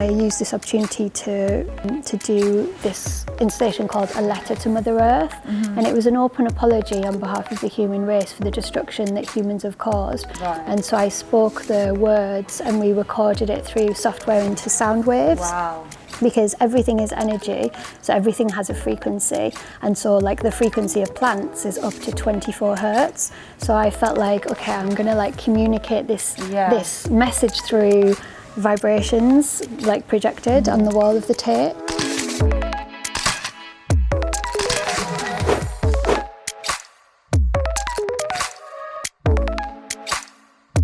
I used this opportunity to do this installation called A Letter to Mother Earth, and it was an open apology on behalf of the human race for the destruction that humans have caused. Right. And so I spoke the words and we recorded it through software into sound waves. Wow. Because everything is energy, so everything has a frequency, and so like the frequency of plants is up to 24 hertz. So I felt like, okay, I'm gonna like communicate this message through vibrations like projected on the wall of the tape.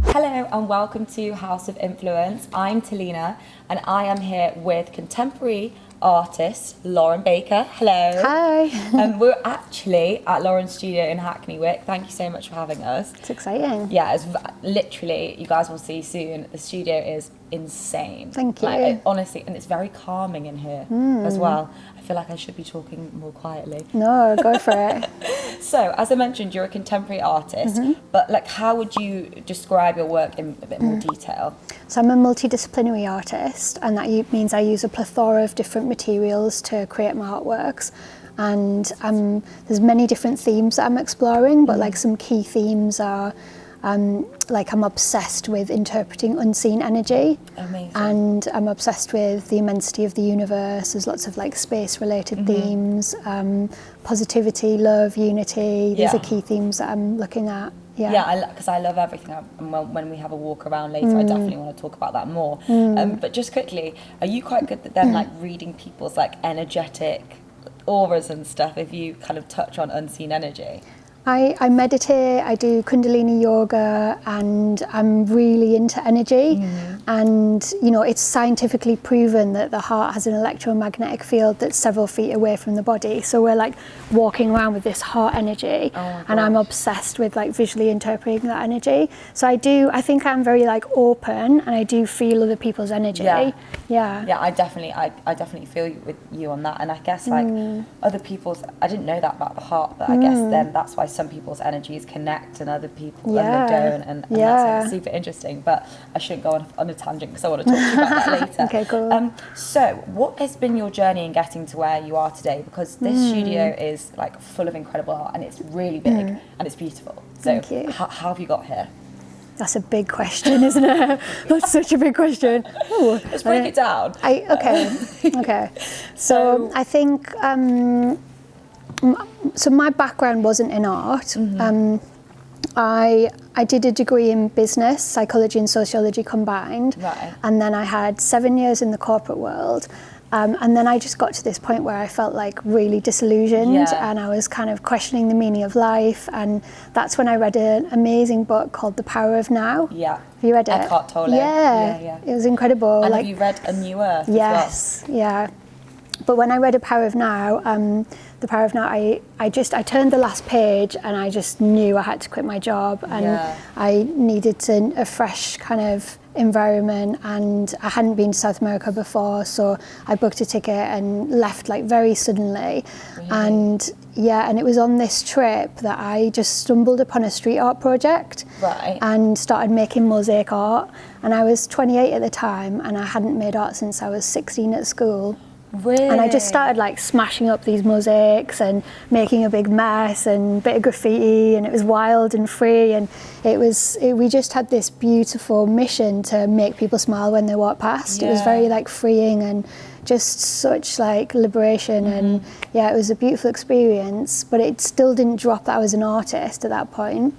Hello and welcome to House of Influence. I'm Talina and I am here with contemporary artist Lauren Baker. Hello. Hi. We're actually at Lauren's studio in Hackney. Thank you so much for having us. It's exciting. Yeah, it's literally, you guys will see soon, the studio is insane. Thank you. Like, honestly, and it's very calming in here as well. I feel like I should be talking more quietly. No, go for it. So, as I mentioned, you're a contemporary artist, but like, how would you describe your work in a bit more detail? So I'm a multidisciplinary artist, and that means I use a plethora of different materials to create my artworks. And there's many different themes that I'm exploring, but like some key themes are like I'm obsessed with interpreting unseen energy. Amazing. And I'm obsessed with the immensity of the universe. There's lots of like space-related themes, positivity, love, unity. These are key themes that I'm looking at. Yeah, because I love everything. And when we have a walk around later, I definitely want to talk about that more. But just quickly, are you quite good at then like reading people's like energetic auras and stuff if you kind of touch on unseen energy? I meditate, I do Kundalini yoga, and I'm really into energy. And, you know, it's scientifically proven that the heart has an electromagnetic field that's several feet away from the body. So we're like walking around with this heart energy, and I'm obsessed with like visually interpreting that energy. So I think I'm very like open, and I do feel other people's energy. Yeah, I definitely feel with you on that. And I guess like other people's, I didn't know that about the heart, but I guess then that's why some people's energies connect and other people and they don't, and that's like super interesting. But I shouldn't go on a tangent because I want to talk to you about that later. Okay, cool. So what has been your journey in getting to where you are today? Because this studio is like full of incredible art, and it's really big and it's beautiful. So Thank you. How have you got here? That's a big question, isn't it? That's such a big question. Ooh, Let's break it down. Okay. So I think, so my background wasn't in art. I did a degree in business, psychology and sociology combined. Right. And then I had 7 years in the corporate world. And then I just got to this point where I felt like really disillusioned, and I was kind of questioning the meaning of life. And that's when I read an amazing book called The Power of Now. Yeah. Have you read it? Eckhart Tolle. Yeah. It was incredible. And like, have you read A New Earth yes, as well? Yeah. But when I read The Power of Now, I turned the last page and I just knew I had to quit my job, and I needed a fresh kind of environment, and I hadn't been to South America before, so I booked a ticket and left like very suddenly. Really? And it was on this trip that I just stumbled upon a street art project and started making mosaic art, and I was 28 at the time, and I hadn't made art since I was 16 at school. Really? And I just started like smashing up these mosaics and making a big mess and a bit of graffiti, and it was wild and free, and we just had this beautiful mission to make people smile when they walk past. It was very like freeing and just such like liberation, and it was a beautiful experience, but it still didn't drop that I was an artist at that point.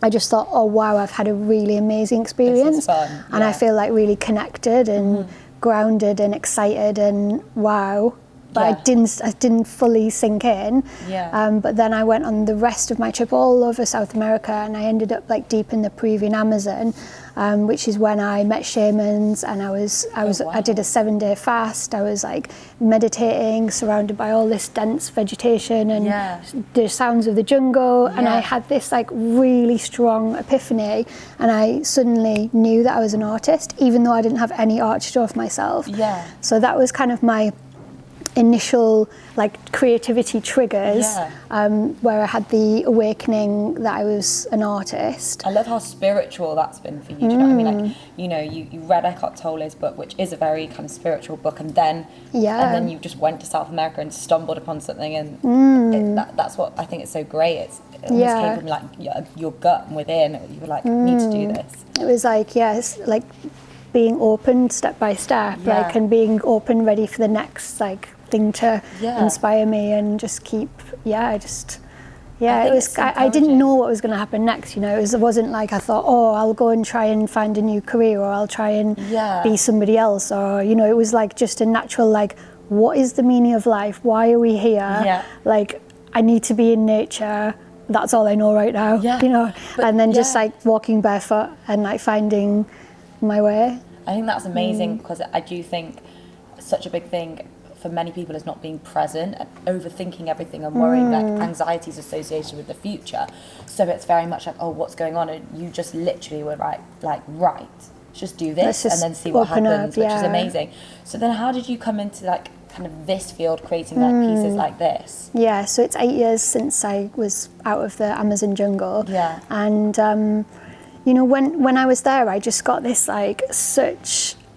I just thought, oh wow, I've had a really amazing experience. This is fun. And I feel like really connected and grounded and excited and wow, but I didn't fully sink in. But then I went on the rest of my trip all over South America, and I ended up like deep in the Peruvian Amazon, which is when I met shamans, and I did a 7-day fast. I was like meditating, surrounded by all this dense vegetation and the sounds of the jungle, and I had this like really strong epiphany, and I suddenly knew that I was an artist, even though I didn't have any art to show of myself. So that was kind of my initial like creativity triggers, where I had the awakening that I was an artist. I love how spiritual that's been for you. Do you know what I mean? Like, you know, you read Eckhart Tolle's book, which is a very kind of spiritual book, and then you just went to South America and stumbled upon something, and that's what I think is so great. It almost came from like your gut within. You were like, need to do this. It was like, it's like being open step by step, like, and being open, ready for the next like thing to inspire me, and just keep I didn't know what was going to happen next, you know. It wasn't like I thought, oh, I'll go and try and find a new career, or I'll try and be somebody else, or, you know, it was like just a natural, like, what is the meaning of life? Why are we here? Like, I need to be in nature. That's all I know right now, you know. And then just like walking barefoot and like finding my way. I think that's amazing, because I do think such a big thing for many people is not being present and overthinking everything and worrying, like anxieties associated with the future. So it's very much like, oh, what's going on? And you just literally were right, just do this and then see what happens, which is amazing. So then how did you come into like kind of this field, creating like pieces like this? Yeah, so it's 8 years since I was out of the Amazon jungle. And you know, when I was there, I just got this like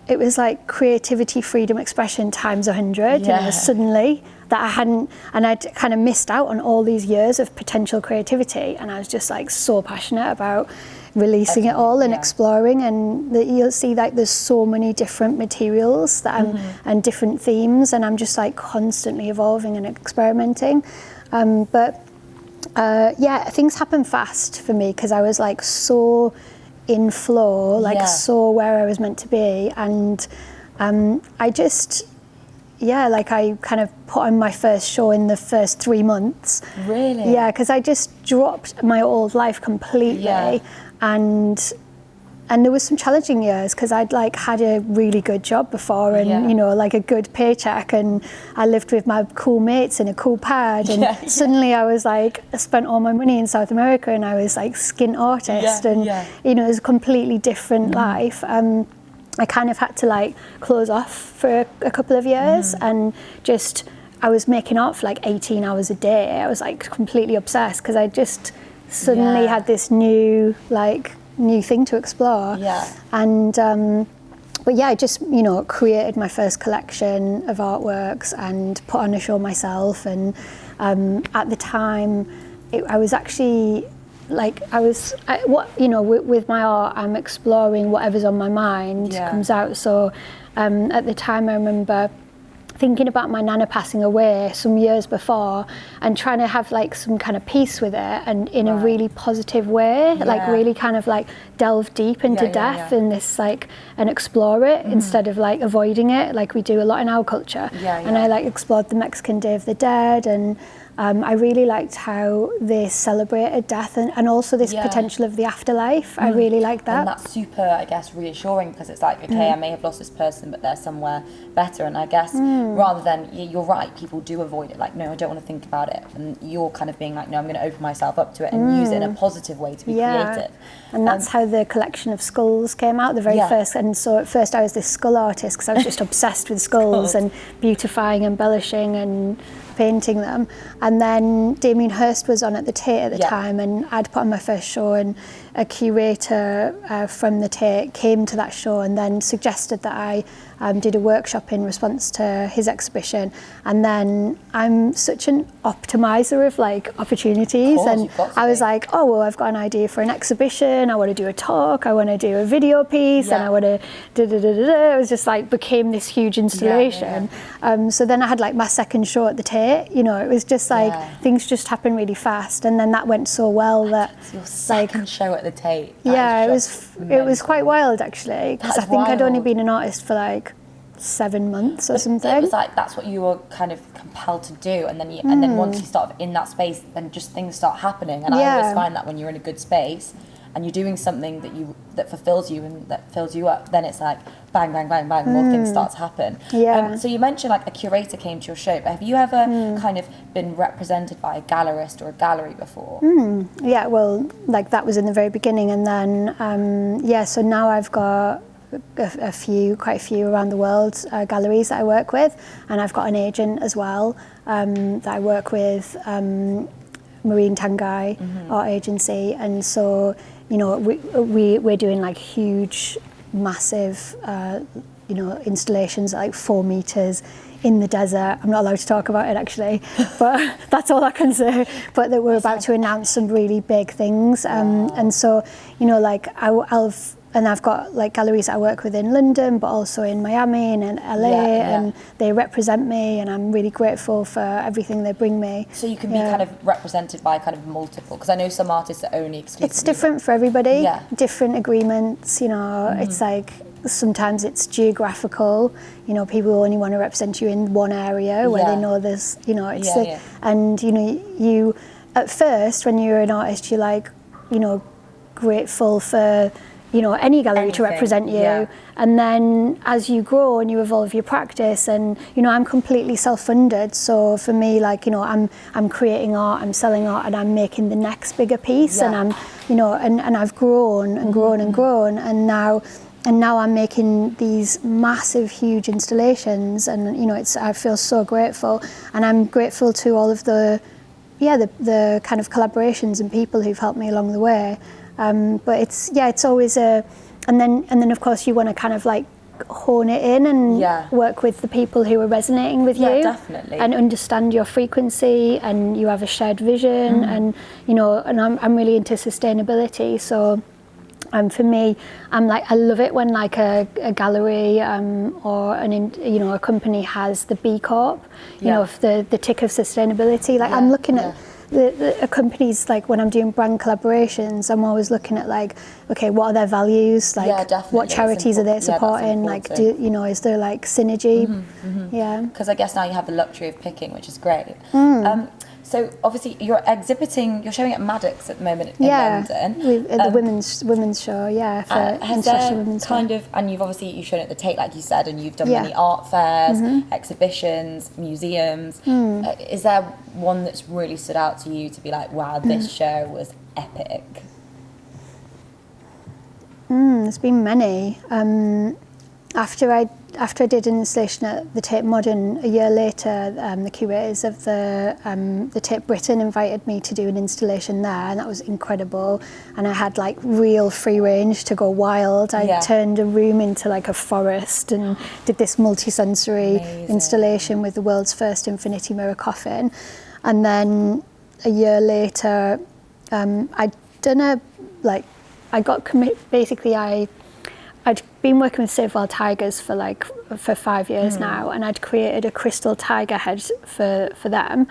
it was like creativity, freedom, expression times 100. And it was suddenly that I hadn't, and I'd kind of missed out on all these years of potential creativity, and I was just like so passionate about releasing it all and exploring. And you'll see like there's so many different materials that and different themes, and I'm just like constantly evolving and experimenting. But things happen fast for me, because I was like so in flow, like saw where I was meant to be, and I just I kind of put on my first show in the first 3 months. Really? Yeah, because I just dropped my old life completely, and there was some challenging years, because I'd like had a really good job before, and you know, like a good paycheck, and I lived with my cool mates in a cool pad, and suddenly I was like, I spent all my money in South America, and I was like skint artist, and you know, it was a completely different life. I kind of had to like close off for a couple of years, and just I was making art for like 18 hours a day. I was like completely obsessed, because I just suddenly had this new thing to explore. And I just, you know, created my first collection of artworks and put on a show myself. And at the time, I was actually like, with my art, I'm exploring whatever's on my mind comes out. So at the time, I remember thinking about my nana passing away some years before, and trying to have like some kind of peace with it, and in a really positive way, like really kind of like delve deep into death and this like, and explore it instead of like avoiding it like we do a lot in our culture. And I like explored the Mexican Day of the Dead, and I really liked how they celebrated death and also this potential of the afterlife. I really liked that. And that's super, I guess, reassuring, because it's like, okay, I may have lost this person, but they're somewhere better. And I guess rather than, you're right, people do avoid it. Like, no, I don't want to think about it. And you're kind of being like, no, I'm going to open myself up to it and use it in a positive way to be creative. And that's how the collection of skulls came out, the very first. And so at first I was this skull artist, because I was just obsessed with skulls and beautifying, embellishing and painting them. And then Damien Hirst was on at the Tate at the time, and I'd put on my first show, and a curator from the Tate came to that show and then suggested that I did a workshop in response to his exhibition. And then I'm such an optimizer of like opportunities, and I was like, oh well, I've got an idea for an exhibition, I want to do a talk, I want to do a video piece, and I want to it was just like became this huge installation. So then I had like my second show at the Tate, you know, it was just like things just happened really fast, and then that went so well that your second show at the Tate. It was quite wild actually, because I think I'd only been an artist for like 7 months or something. It was like that's what you were kind of compelled to do, and then and then once you start in that space, then just things start happening. And I always find that when you're in a good space and you're doing something that fulfills you and that fills you up, then it's like bang, bang, bang, bang, more things start to happen. So you mentioned like a curator came to your show, but have you ever kind of been represented by a gallerist or a gallery before? Yeah, well, like that was in the very beginning, and then so now I've got quite a few around the world, galleries that I work with, and I've got an agent as well that I work with, Marine Tangai Art Agency, and so we're doing like huge, massive, installations like 4 meters in the desert. I'm not allowed to talk about it actually, but that's all I can say. But that we're about to announce some really big things, and so like I've got like galleries I work with in London, but also in Miami and in LA, and they represent me, and I'm really grateful for everything they bring me. So you can be kind of represented by kind of multiple, because I know some artists are only exclusively. It's different for everybody. Different agreements. It's like sometimes it's geographical. People only want to represent you in one area where they know there's. And you at first when you're an artist, you're like, grateful for. Any gallery to represent you, and then as you grow and you evolve your practice, and I'm completely self-funded, so for me, like I'm creating art, I'm selling art, and I'm making the next bigger piece, and I'm and I've grown and grown and grown, and now I'm making these massive, huge installations, and I feel so grateful, and I'm grateful to all of the kind of collaborations and people who've helped me along the way. But it's always and then of course you want to kind of like hone it in and work with the people who are resonating with you, definitely, and understand your frequency, and you have a shared vision, and and I'm really into sustainability, so for me, I love it when like a gallery or a company has the B Corp, the tick of sustainability. Like I'm looking at the companies, like when I'm doing brand collaborations, I'm always looking at like, okay, what are their values? Like what charities are they supporting? Like, is there like synergy? Because I guess now you have the luxury of picking, which is great. So obviously you're showing at Maddox at the moment in London. At the women's show, for International Women's Day. And you've shown at the Tate, like you said, and you've done many art fairs, exhibitions, museums. Is there one that's really stood out to you to be like, wow, this show was epic? There's been many. After I did an installation at the Tate Modern, a year later, the curators of the Tate Britain invited me to do an installation there, and that was incredible. And I had like real free range to go wild. I turned a room into like a forest and did this multi-sensory installation with the world's first infinity mirror coffin. And then a year later, I'd been working with Save Wild Tigers for 5 years now, and I'd created a crystal tiger head for them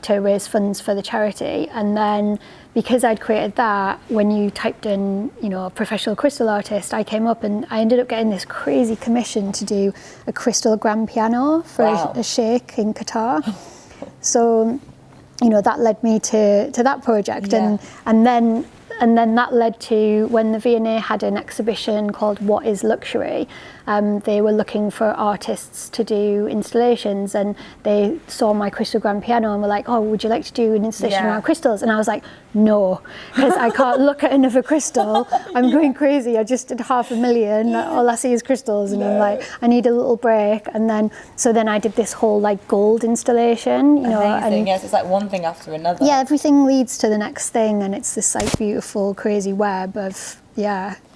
to raise funds for the charity. And then because I'd created that, when you typed in, professional crystal artist, I came up and I ended up getting this crazy commission to do a crystal grand piano for a sheikh in Qatar. So, that led me to that project, and then that led to when the V&A had an exhibition called What is Luxury. They were looking for artists to do installations, and they saw my crystal grand piano and were like, oh, would you like to do an installation around crystals? And I was like, no, because I can't look at another crystal. I'm going crazy. I just did 500,000. All I see is crystals, and I'm like, I need a little break. And then I did this whole like gold installation, Amazing. Yes, it's like one thing after another. Yeah, everything leads to the next thing, and it's this like beautiful, crazy web of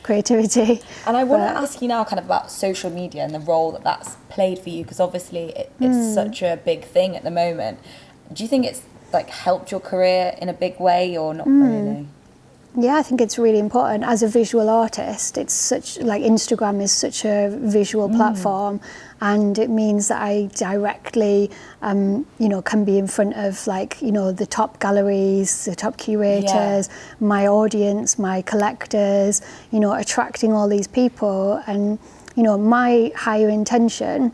creativity. And I want to ask you now kind of about social media and the role that that's played for you, because obviously it's such a big thing at the moment. Do you think it's like helped your career in a big way, or not really? Yeah, I think it's really important. As a visual artist, it's such like Instagram is such a visual platform, and it means that I directly, can be in front of like, the top galleries, the top curators, my audience, my collectors, attracting all these people. And, my higher intention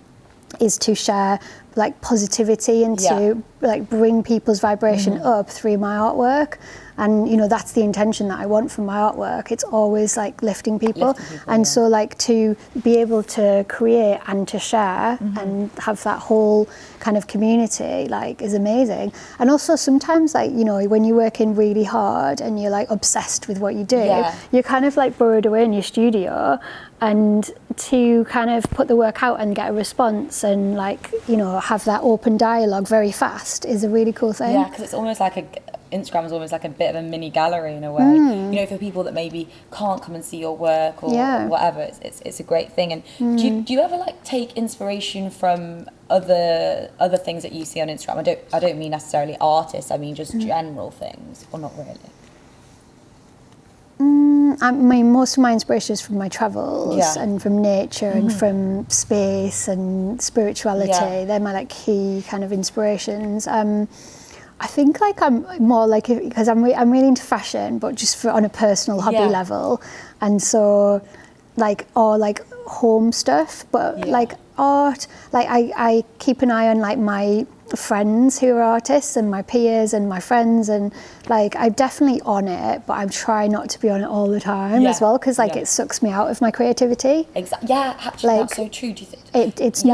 is to share like positivity and to like bring people's vibration up through my artwork. And you know, that's the intention that I want from my artwork. It's always like lifting people. And so like to be able to create and to share and have that whole kind of community like is amazing. And also sometimes, like, you know, when you're working really hard and you're like obsessed with what you do, you're kind of like burrowed away in your studio, and to kind of put the work out and get a response and like, you know, have that open dialogue very fast is a really cool thing. Yeah, because it's almost like Instagram is almost like a bit of a mini gallery in a way. You know, for people that maybe can't come and see your work or whatever, it's a great thing. And do you ever like take inspiration from other things that you see on Instagram? I don't mean necessarily artists. I mean just general things, or not really. I mean, most of my inspiration is from my travels and from nature and from space and spirituality. They're my like key kind of inspirations. I think like I'm more like, because I'm really into fashion, but just on a personal hobby level, and so like, or like home stuff, but like art, like I keep an eye on like my friends who are artists and my peers and my friends, and like I'm definitely on it, but I'm trying not to be on it all the time as well, because like it sucks me out of my creativity. Exactly. Yeah, actually, like, that's so true. Do you think it's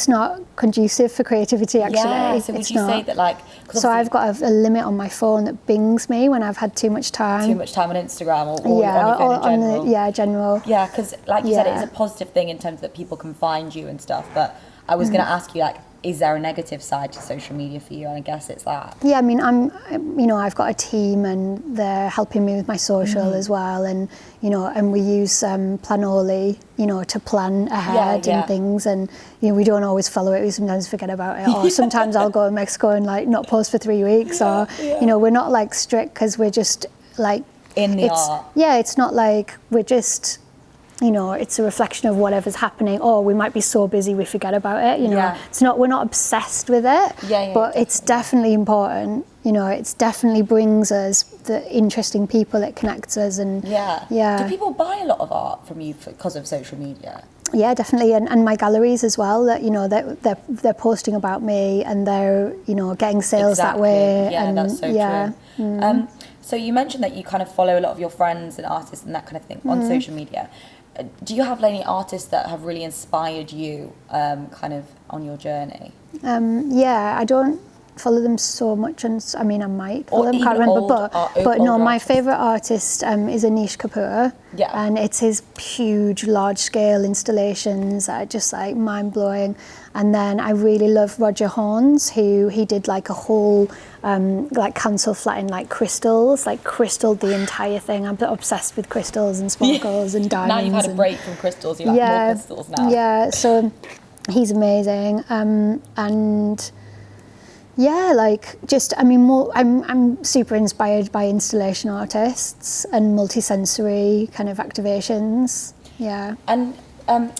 not conducive for creativity actually? Yeah. So would you say that like? So I've got a limit on my phone that bings me when I've had too much time. Too much time on Instagram or on your phone in general. General. Yeah, because like you said, it's a positive thing in terms that people can find you and stuff. But I was going to ask you, like, is there a negative side to social media for you? And I guess it's that. Yeah, I mean, I've got a team and they're helping me with my social as well. And, you know, and we use Planoly, you know, to plan ahead and things. And, you know, we don't always follow it. We sometimes forget about it. Or sometimes I'll go to Mexico and like not post for 3 weeks. Or, you know, we're not like strict because we're just like. In the art. Yeah, it's not like we're just, you know, it's a reflection of whatever's happening. Or we might be so busy we forget about it. You know, we're not obsessed with it. But it's definitely important. You know, it definitely brings us the interesting people. It connects us, and Do people buy a lot of art from you because of social media? Yeah, definitely, and my galleries as well. That, you know, they're posting about me, and they're, you know, getting sales that way. Yeah, and that's so true. So you mentioned that you kind of follow a lot of your friends and artists and that kind of thing on social media. Do you have any artists that have really inspired you kind of on your journey? I don't follow them so much, and I mean I might follow them, can't remember, but no, my favourite artist is Anish Kapoor, and it's his huge large scale installations that are just like mind blowing. And then I really love Roger Horns, who he did like a whole like cancel flattened like crystals, like crystalled the entire thing. I'm obsessed with crystals and sparkles and diamonds. Now you've had a break from crystals, you have more crystals now. Yeah, so he's amazing, and like just, I mean, I'm super inspired by installation artists and multisensory kind of activations. Yeah. And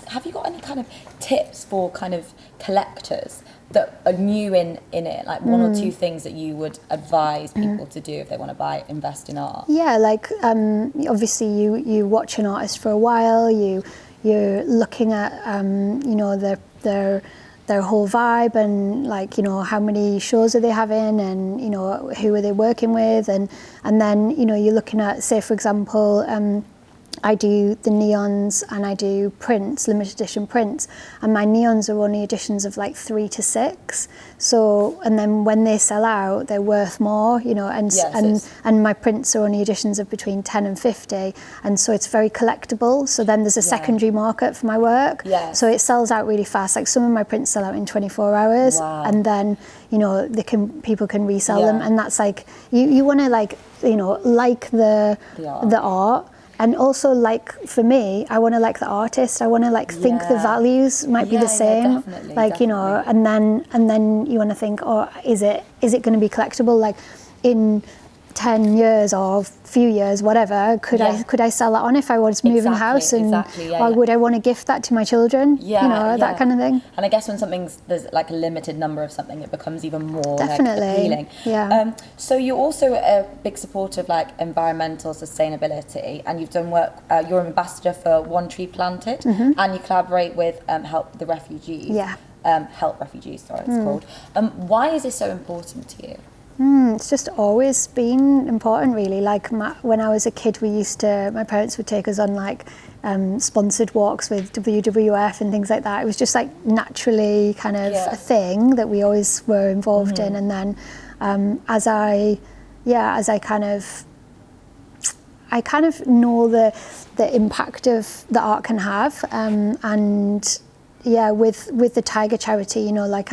have you got any kind of tips for kind of collectors that are new in it, like one or two things that you would advise people to do if they want to invest in art? Yeah, like obviously you watch an artist for a while, you're looking at you know, their whole vibe, and like, you know, how many shows are they having, and, you know, who are they working with, and then, you know, you're looking at, say for example, I do the neons and I do prints, limited edition prints, and my neons are only editions of like 3 to 6. So, and then when they sell out, they're worth more, you know, and my prints are only editions of between 10 and 50, and so it's very collectible. So then there's a secondary market for my work. So it sells out really fast. Like some of my prints sell out in 24 hours, and then, you know, people can resell them, and that's like you want to, like, you know, like the art. And also, like, for me, I want to like the artist. I want to like think the values might be the same. Like, you know, and then you want to think, oh, is it going to be collectible? Like in 10 years or few years, whatever, could I sell that on if I was moving house, and or would I want to gift that to my children? You know, that kind of thing. And I guess when there's like a limited number of something, it becomes even more like appealing. So you're also a big supporter of like environmental sustainability, and you've done work, you're an ambassador for One Tree Planted, and you collaborate with Help the Refugees. help refugees, it's called. Why is this so important to you? It's just always been important, really. Like when I was a kid, my parents would take us on like sponsored walks with WWF and things like that. It was just like naturally kind of a thing that we always were involved in. And then as I kind of know the impact of the art can have, and with the tiger charity, you know, like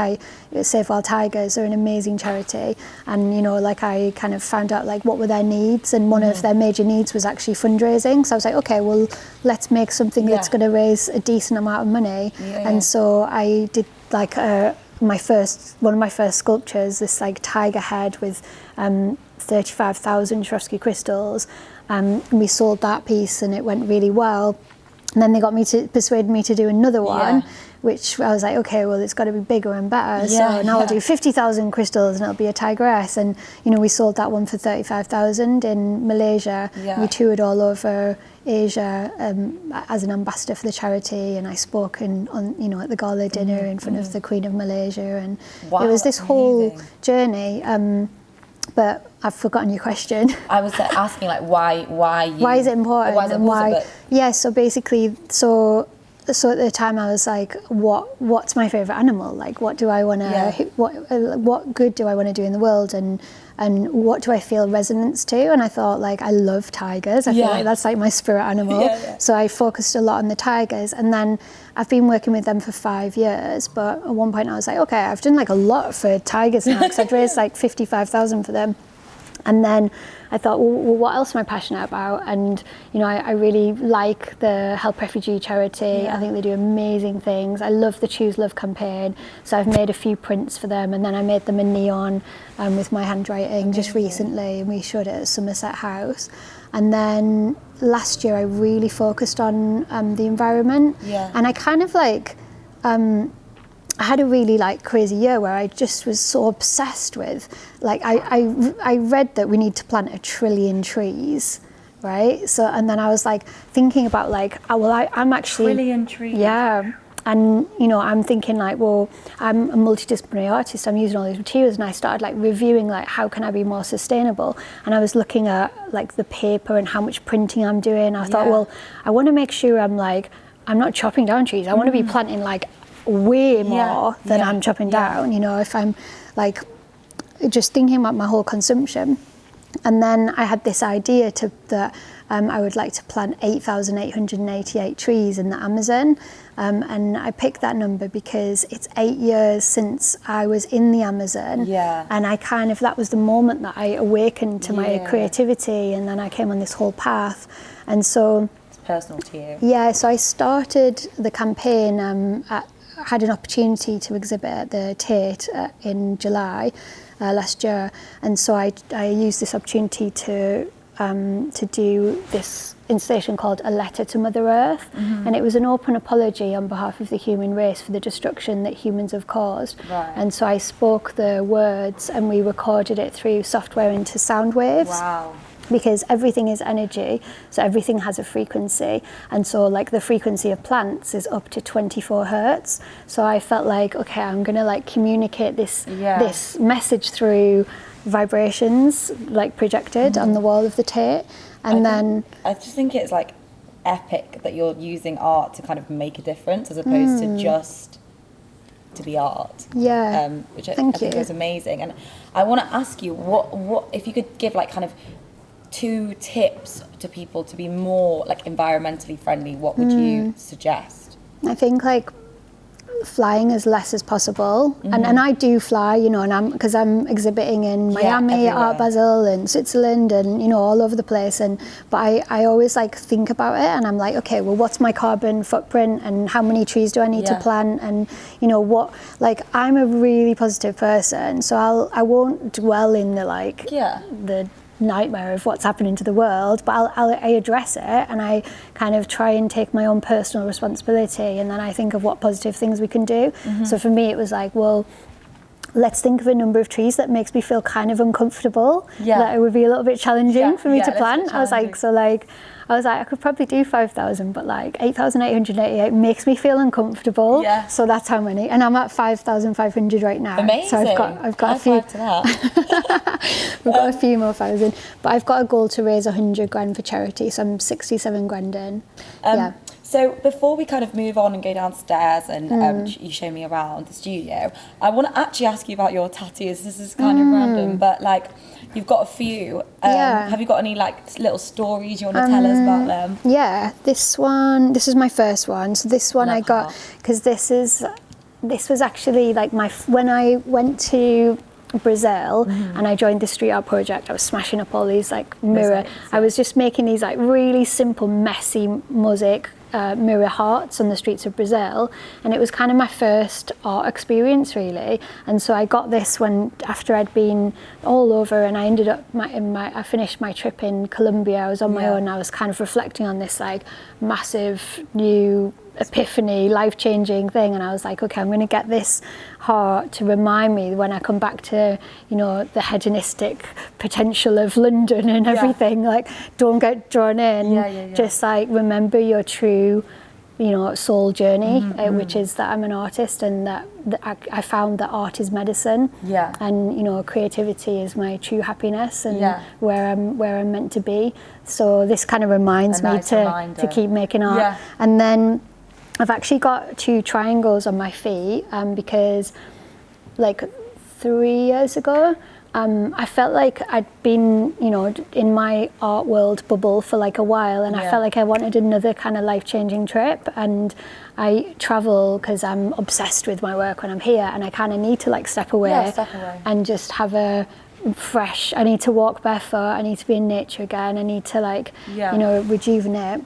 Save Wild Tigers are an amazing charity, and you know, like I kind of found out like what were their needs, and one of their major needs was actually fundraising. So I was like, okay, well, let's make something that's going to raise a decent amount of money. And so I did like one of my first sculptures, this like tiger head with 35,000 Swarovski crystals, and we sold that piece and it went really well. And then they persuaded me to do another one, which I was like, okay, well, it's got to be bigger and better. So now I'll do 50,000 crystals and it'll be a tigress. And, you know, we sold that one for 35,000 in Malaysia. We toured all over Asia as an ambassador for the charity. And I spoke at the gala dinner in front of the Queen of Malaysia. And it was this whole journey. But I've forgotten your question. I was asking like why is it important? Why is it important? So basically, so at the time I was like, what's my favorite animal? Like, what do I want to? What good do I want to do in the world? And what do I feel resonance to? And I thought, like, I love tigers. I feel like that's like my spirit animal. So I focused a lot on the tigers, and then I've been working with them for 5 years. But at one point I was like, okay, I've done like a lot for tigers now, because I'd raised like 55,000 for them. And then I thought, well, what else am I passionate about? And, you know, I really like the Help Refugee charity. I think they do amazing things. I love the Choose Love campaign. So I've made a few prints for them, and then I made them in neon with my handwriting just recently, and we showed it at Somerset House. And then last year I really focused on the environment. And I kind of like... I had a really like crazy year where I just was so obsessed with, like, I read that we need to plant 1 trillion trees, right? So, and then I was like thinking about like, I'm actually... 1 trillion trees. Yeah. And, you know, I'm thinking like, well, I'm a multidisciplinary artist, I'm using all these materials, and I started like reviewing like, how can I be more sustainable? And I was looking at like the paper and how much printing I'm doing. I thought, well, I want to make sure I'm not chopping down trees. I want to be planting like way more than I'm chopping down, you know, if I'm like just thinking about my whole consumption. And then I had this idea that I would like to plant 8,888 trees in the Amazon, and I picked that number because it's 8 years since I was in the Amazon, and I kind of, that was the moment that I awakened to my creativity, and then I came on this whole path. And so it's personal to you. So I started the campaign had an opportunity to exhibit at the Tate in July last year, and so I used this opportunity to do this installation called A Letter to Mother Earth, and it was an open apology on behalf of the human race for the destruction that humans have caused. And so I spoke the words and we recorded it through software into sound waves. Because everything is energy, so everything has a frequency, and so like the frequency of plants is up to 24 hertz. So I felt like, okay, I'm gonna like communicate this message through vibrations like projected on the wall of the Tate. And I just think it's like epic that you're using art to kind of make a difference as opposed to just to be art. Which I think is amazing. And I want to ask you, what if you could give like kind of 2 tips to people to be more like environmentally friendly, what would you suggest? I think like flying as less as possible, and I do fly, you know, and because I'm exhibiting in Miami, Art Basel, and Switzerland, and you know, all over the place. But I always like think about it, and I'm like, okay, well, what's my carbon footprint, and how many trees do I need to plant, and you know what? Like, I'm a really positive person, so I won't dwell in the like the nightmare of what's happening to the world, but I address it, and I kind of try and take my own personal responsibility, and then I think of what positive things we can do. So for me it was like, well, let's think of a number of trees that makes me feel kind of uncomfortable, that it would be a little bit challenging for me to plant. I was like, so like I was like, I could probably do 5,000, but like 8,888 makes me feel uncomfortable. Yeah. So that's how many. And I'm at 5,500 right now. Amazing. So I've got High a few. five to that. We've got a few more thousand. But I've got a goal to raise 100 grand for charity. So I'm 67 grand in. Yeah. So before we kind of move on and go downstairs and you show me around the studio, I want to actually ask you about your tattoos. This is kind of random, but like you've got a few. Have you got any like little stories you want to tell us about them? Yeah, this is my first one. So this one Love I got that. because this was actually like when I went to Brazil and I joined the street art project. I was smashing up all these like mirror. I was just making these like really simple, messy mosaic mirror hearts on the streets of Brazil, and it was kind of my first art experience really. And so I got this after I'd been all over, and I ended up I finished my trip in Colombia. I was on my own, and I was kind of reflecting on this like massive new epiphany, life-changing thing, and I was like, okay, I'm going to get this heart to remind me when I come back to, you know, the hedonistic potential of London and everything, like don't get drawn in, just like remember your true, you know, soul journey, which is that I'm an artist, and that I found that art is medicine, and you know, creativity is my true happiness, and where I'm meant to be. So this kind of reminds me to keep making art. And then I've actually got 2 triangles on my feet because like 3 years ago I felt like I'd been, you know, in my art world bubble for like a while, and I felt like I wanted another kind of life-changing trip. And I travel because I'm obsessed with my work when I'm here, and I kind of need to like step away and just have a fresh, I need to walk barefoot, I need to be in nature again, I need to like, you know, rejuvenate.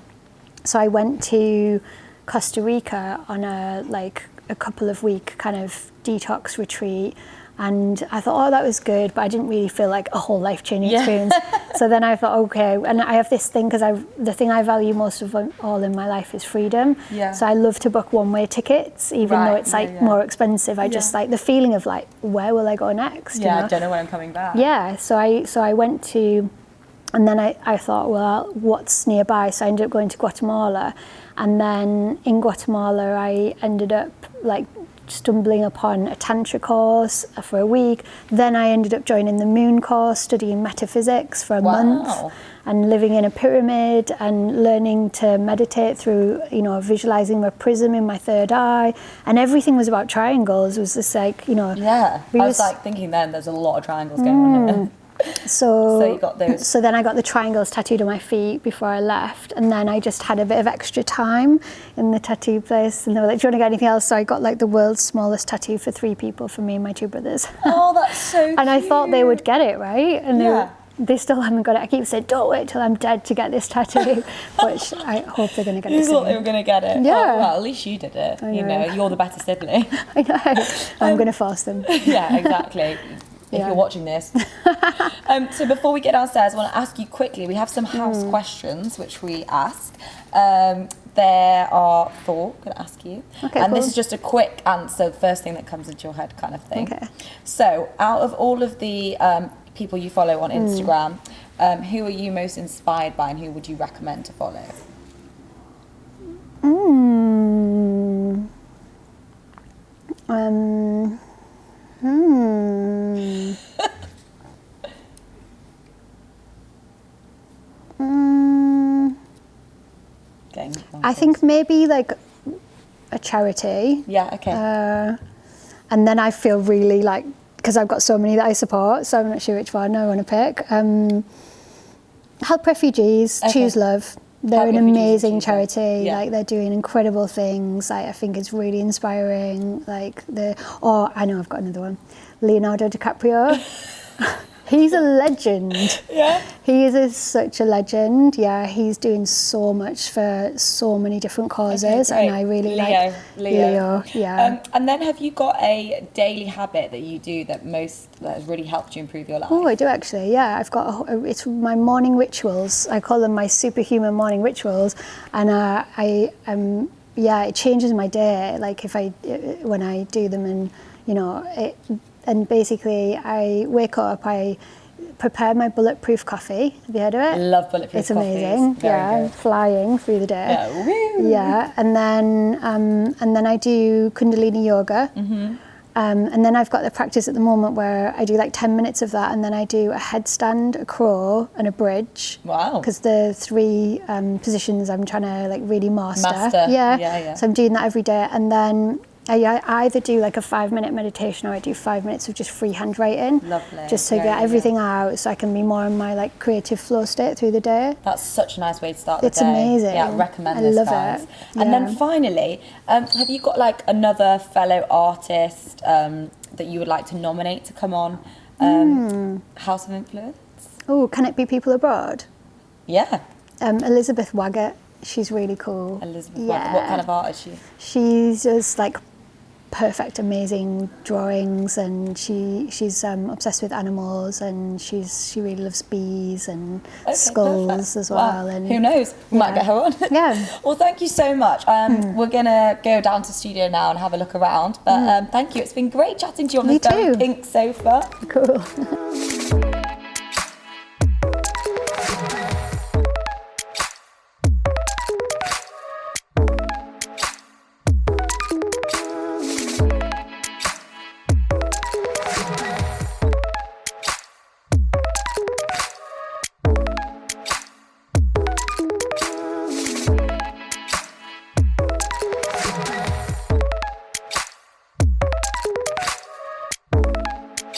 So I went to Costa Rica on a couple of week kind of detox retreat, and I thought, oh, that was good, but I didn't really feel like a whole life-changing experience. So then I thought, okay, and I have this thing, because the thing I value most of all in my life is freedom. So I love to book one-way tickets, even though it's like more expensive. I just like the feeling of like, where will I go next? You know? I don't know when I'm coming back. So I went to, and then I thought, well, what's nearby? So I ended up going to Guatemala. And then in Guatemala, I ended up like stumbling upon a tantra course for a week. Then I ended up joining the moon course, studying metaphysics for a month, and living in a pyramid and learning to meditate through, you know, visualizing a prism in my third eye. And everything was about triangles. It was just like, you know. I was like thinking then there's a lot of triangles going on here. So you got those. So then I got the triangles tattooed on my feet before I left, and then I just had a bit of extra time in the tattoo place, and they were like, do you want to get anything else? So I got like the world's smallest tattoo for 3 people, for me and my 2 brothers. Oh, that's so cute. And I thought they would get it, right? And they still haven't got it. I keep saying, don't wait till I'm dead to get this tattoo, which I hope they're going to get it soon. You thought they were going to get it? Yeah. Oh, well, at least you did it. You know, you're the better sibling. I know. I'm going to force them. Yeah, exactly. If you're watching this. So before we get downstairs, I want to ask you quickly, we have some house questions which we ask. There are 4 I'm going to ask you. Okay, and cool. this is just a quick answer, first thing that comes into your head kind of thing. Okay. So out of all of the people you follow on Instagram, who are you most inspired by, and who would you recommend to follow? I think maybe like a charity. Yeah, okay. And then I feel really like, because I've got so many that I support, so I'm not sure which one I want to pick. Help Refugees, Choose Love. They're an amazing charity. Like they're doing incredible things. Like, I think it's really inspiring. Like I know I've got another one. Leonardo DiCaprio. He's a legend. Yeah. He is such a legend. Yeah, he's doing so much for so many different causes, and I really like Leo. Yeah. And then, have you got a daily habit that you do that has really helped you improve your life? Oh, I do actually. Yeah, I've got it's my morning rituals. I call them my superhuman morning rituals, and it changes my day. Like when I do them, and you know it. And basically, I wake up, I prepared my bulletproof coffee. Have you heard of it? I love bulletproof It's amazing. coffees. Very good. Flying through the day. Yeah, woo. Yeah, and then I do Kundalini yoga. And then I've got the practice at the moment where I do like 10 minutes of that, and then I do a headstand, a crawl, and a bridge. Wow. Because the 3 positions I'm trying to like really master. Yeah. So I'm doing that every day, and then I either do like a 5-minute meditation or I do 5 minutes of just free handwriting. Lovely. Just to get everything out, so I can be more in my like creative flow state through the day. That's such a nice way to start the day. It's amazing. Yeah, I recommend this, love guys. it. And then finally, have you got like another fellow artist that you would like to nominate to come on House of Influence? Oh, can it be people abroad? Yeah. Elizabeth Waggett. She's really cool. Elizabeth Waggett. What kind of art is she? She's just like perfect, amazing drawings, and she's obsessed with animals, and she really loves bees and skulls perfect. as well. Wow. And who knows? We might get her on. Yeah. Well, thank you so much. We're gonna go down to studio now and have a look around. But thank you. It's been great chatting to you on this very pink sofa. Cool.